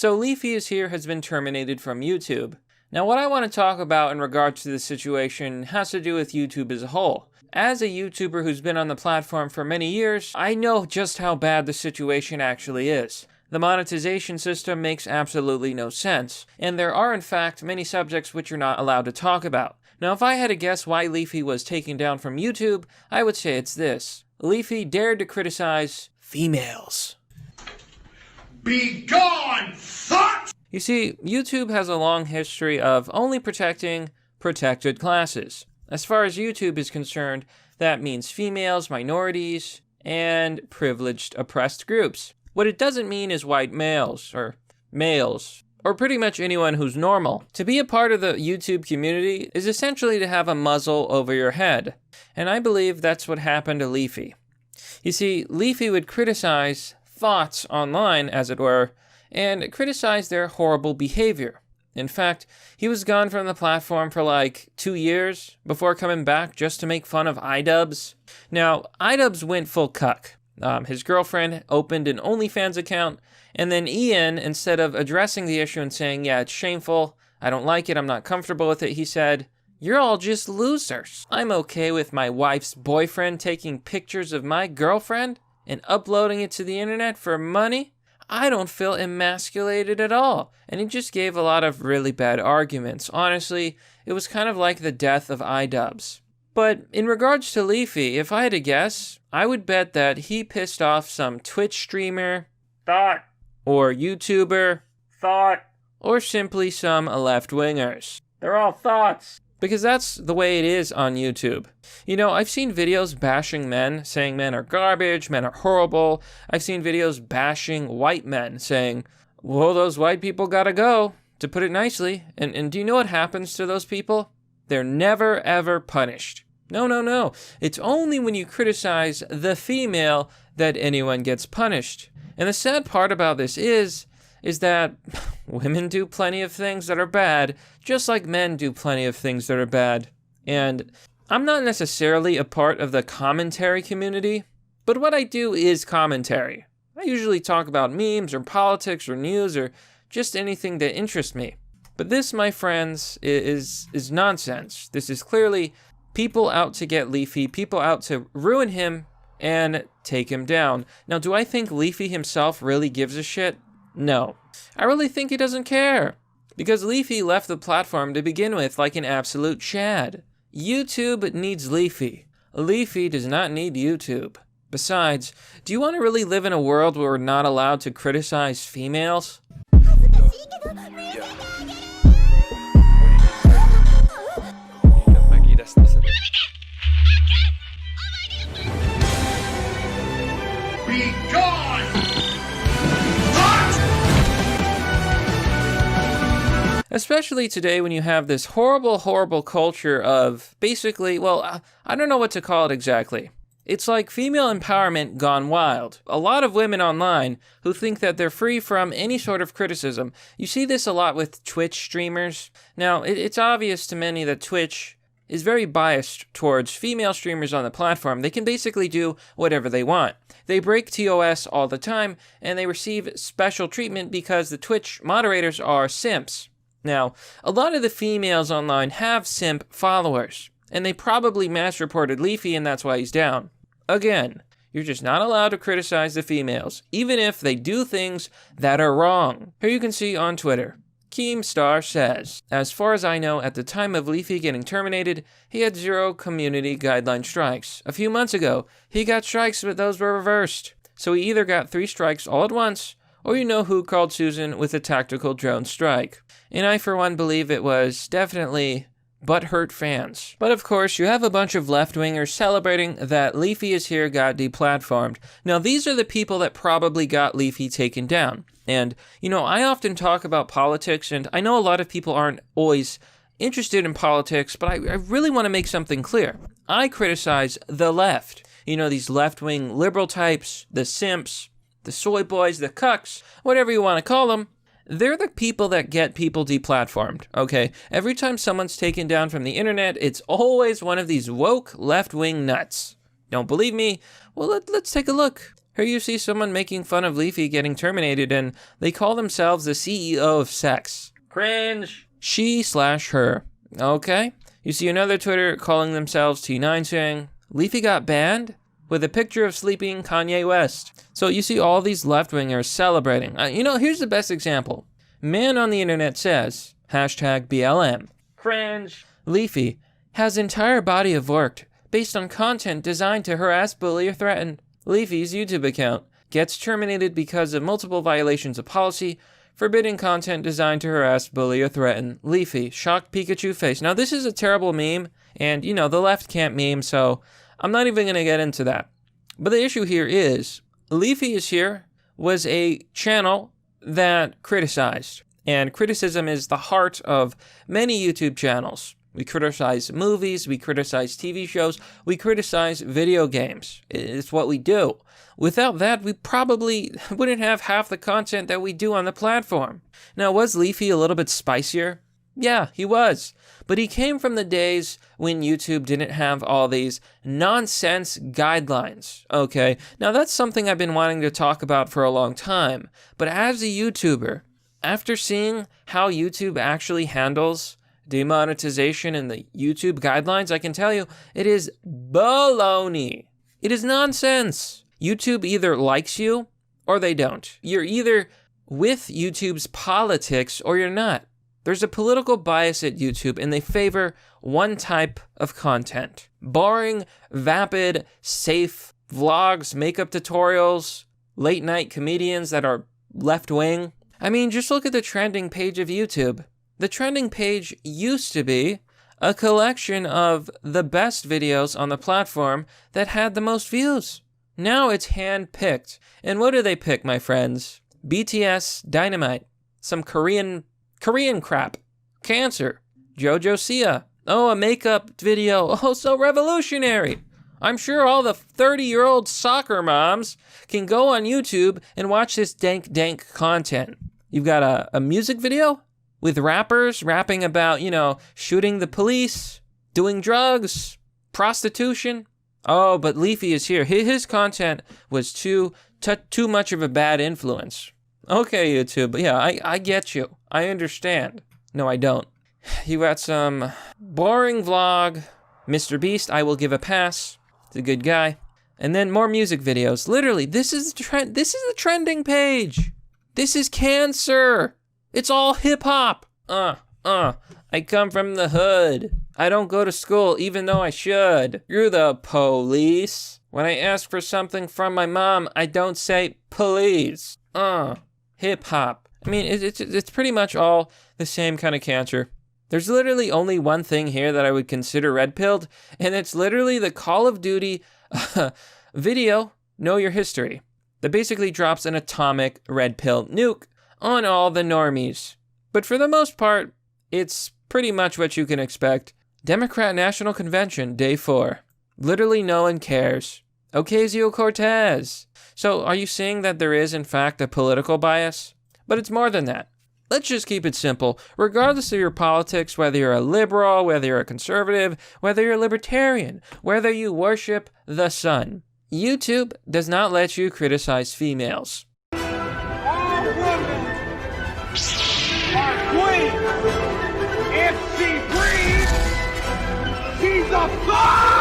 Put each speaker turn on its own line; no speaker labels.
So LeafyIsHere has been terminated from YouTube. Now what I want to talk about in regards to this situation has to do with YouTube as a whole. As a YouTuber who's been on the platform for many years, I know just how bad the situation actually is. The monetization system makes absolutely no sense, and there are in fact many subjects which you're not allowed to talk about. Now if I had to guess why Leafy was taken down from YouTube, I would say it's this. Leafy dared to criticize females.
Be gone, thot!
You see, YouTube has a long history of only protecting protected classes. As far as YouTube is concerned, that means females, minorities, and privileged oppressed groups. What it doesn't mean is white males, or pretty much anyone who's normal. To be a part of the YouTube community is essentially to have a muzzle over your head. And I believe that's what happened to Leafy. You see, Leafy would criticize thots online, as it were, and criticize their horrible behavior. In fact, he was gone from the platform for like 2 years before coming back just to make fun of Idubbbz. Now, Idubbbz went full cuck. His girlfriend opened an OnlyFans account, and then Ian, instead of addressing the issue and saying, yeah, it's shameful, I don't like it, I'm not comfortable with it, he said, you're all just losers. I'm okay with my wife's boyfriend taking pictures of my girlfriend and uploading it to the internet for money. I don't feel emasculated at all. And he just gave a lot of really bad arguments. Honestly, it was kind of like the death of Idubbbz. But in regards to Leafy, if I had to guess, I would bet that he pissed off some Twitch streamer, thot, or YouTuber, thot, or simply some left-wingers. They're all thots. Because that's the way it is on YouTube. You know, I've seen videos bashing men, saying men are garbage, men are horrible. I've seen videos bashing white men, saying, well, those white people gotta go, to put it nicely. And do you know what happens to those people? They're never, ever punished. No. It's only when you criticize the female that anyone gets punished. And the sad part about this is that women do plenty of things that are bad, just like men do plenty of things that are bad. And I'm not necessarily a part of the commentary community, but what I do is commentary. I usually talk about memes or politics or news or just anything that interests me. But this, my friends, is nonsense. This is clearly people out to get Leafy, people out to ruin him and take him down. Now, do I think Leafy himself really gives a shit? No. I really think he doesn't care. Because Leafy left the platform to begin with like an absolute chad. YouTube needs Leafy. Leafy does not need YouTube. Besides, do you want to really live in a world where we're not allowed to criticize females?
Be gone!
Especially today when you have this horrible culture of basically, well, I don't know what to call it exactly. It's like female empowerment gone wild. A lot of women online who think that they're free from any sort of criticism. You see this a lot with Twitch streamers. Now, it's obvious to many that Twitch is very biased towards female streamers on the platform. They can basically do whatever they want. They break TOS all the time, and they receive special treatment because the Twitch moderators are simps. Now, a lot of the females online have simp followers, and they probably mass reported Leafy and that's why he's down. Again, you're just not allowed to criticize the females, even if they do things that are wrong. Here you can see on Twitter, Keemstar says, as far as I know, at the time of Leafy getting terminated, he had 0 community guideline strikes. A few months ago, he got strikes, but those were reversed. So he either got 3 strikes all at once, or you know who called Susan with a tactical drone strike. And I, for one, believe it was definitely butthurt fans. But of course, you have a bunch of left-wingers celebrating that LeafyIsHere got deplatformed. Now, these are the people that probably got Leafy taken down. And, you know, I often talk about politics, and I know a lot of people aren't always interested in politics, but I really want to make something clear. I criticize the left. You know, these left-wing liberal types, the simps, the soy boys, the cucks, whatever you want to call them. They're the people that get people deplatformed, okay? Every time someone's taken down from the internet, it's always one of these woke left-wing nuts. Don't believe me? Well, let's take a look. Here you see someone making fun of Leafy getting terminated, and they call themselves the CEO of sex. Cringe. She/her. Okay. You see another Twitter calling themselves T9 saying, Leafy got banned with a picture of sleeping Kanye West. So you see all these left-wingers celebrating. Here's the best example. Man on the internet says, #BLM. Cringe. Leafy has entire body of work based on content designed to harass, bully, or threaten. Leafy's YouTube account gets terminated because of multiple violations of policy, forbidding content designed to harass, bully, or threaten. Leafy, shocked Pikachu face. Now, this is a terrible meme, and, the left can't meme, so I'm not even going to get into that. But the issue here is, LeafyIsHere was a channel that criticized, and criticism is the heart of many YouTube channels. We criticize movies, we criticize TV shows, we criticize video games. It's what we do. Without that, we probably wouldn't have half the content that we do on the platform. Now, was Leafy a little bit spicier? Yeah, he was. But he came from the days when YouTube didn't have all these nonsense guidelines, okay? Now, that's something I've been wanting to talk about for a long time. But as a YouTuber, after seeing how YouTube actually handles demonetization and the YouTube guidelines, I can tell you, it is baloney. It is nonsense. YouTube either likes you or they don't. You're either with YouTube's politics or you're not. There's a political bias at YouTube and they favor one type of content. Boring, vapid, safe vlogs, makeup tutorials, late night comedians that are left-wing. I mean, just look at the trending page of YouTube. The trending page used to be a collection of the best videos on the platform that had the most views. Now it's hand-picked. And what do they pick, my friends? BTS, Dynamite, some Korean crap, Cancer, JoJo Siwa. Oh, a makeup video. Oh, so revolutionary. I'm sure all the 30-year-old soccer moms can go on YouTube and watch this dank content. You've got a music video with rappers rapping about, shooting the police, doing drugs, prostitution. Oh, but LeafyIsHere. His content was too much of a bad influence. Okay, YouTube, but yeah, I get you. I understand. No, I don't. You got some boring vlog. Mr. Beast, I will give a pass. He's a good guy. And then more music videos. Literally, this is the trending page. This is Cancer. It's all hip-hop. I come from the hood. I don't go to school even though I should. You're the police. When I ask for something from my mom, I don't say please. Hip-hop. I mean, it's pretty much all the same kind of Cancer. There's literally only one thing here that I would consider red-pilled, and it's literally the Call of Duty video, Know Your History, that basically drops an atomic red-pill nuke on all the normies. But for the most part, it's pretty much what you can expect. Democrat National Convention, Day 4. Literally no one cares. Ocasio-Cortez. So are you saying that there is, in fact, a political bias? But it's more than that. Let's just keep it simple. Regardless of your politics, whether you're a liberal, whether you're a conservative, whether you're a libertarian, whether you worship the sun, YouTube does not let you criticize females.
Our woman, our queen, if she breathes, she's a thot!